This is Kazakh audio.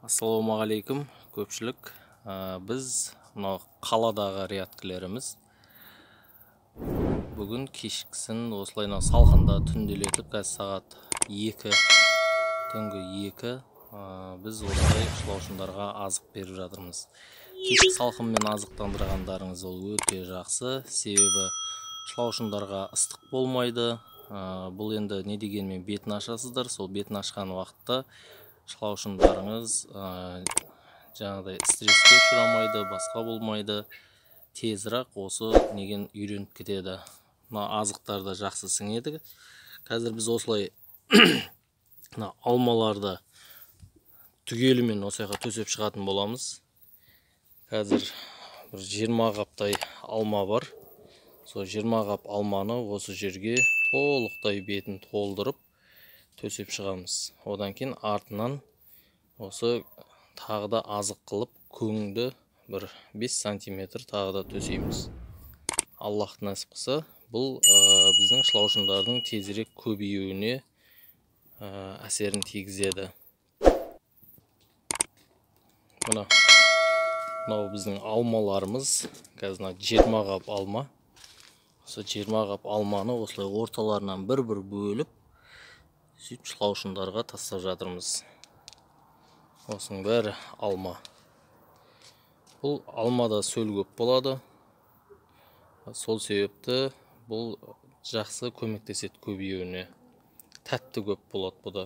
Ассалаумағалейкум көпшілік. Біз мынау қаладағы рядкілеріміз. Бүгін кешкісін осылайна салқында түнделетіп, қазір сағат 2, түнгі 2, біз осылай шылаушындарға азық беріп жатырмыз. Кешкі салқынмен азықтандырғандарыңыз ол өте жақсы, себебі шылаушындарға ыстық болмайды. Бұл енді не дегенмен бетін ашасыздар, сол бетін ашқан уақытта шылаушындарыңыз жаңағыдай стресске ұшырамайды, басқа болмайды, тезірек осы неген үйреніп кетеді. Мына азықтарда жақсы сіңеді. Қазір біз осылай алмаларды түгелімен осыяқа төсеп шығатын боламыз. Қазір бір 20 қаптай алма бар. Сол 20 қап алманы осы жерге толықтай бетін толдырып төсеп шығамыз. Одан кейін артынан осы тағы да азық қылып көңді бір 5 сантиметр тағы да төсейміз. Аллах нәсіп қылса, бұл біздің шылаушындардың тезірек көбеюіне әсерін тигізеді. Мынау біздің алмаларымыз. Қазір 20 қап алма. Осы 20 қап алманы осылай орталарынан бір-бір бөліп сөйтіп шылаушындарға тастап жатырмыз. Осының бәрі алма. Бұл алмада сөл көп болады. Сол себепті бұл жақсы көмектеседі көбеюіне. Тәтті көп болады бұда.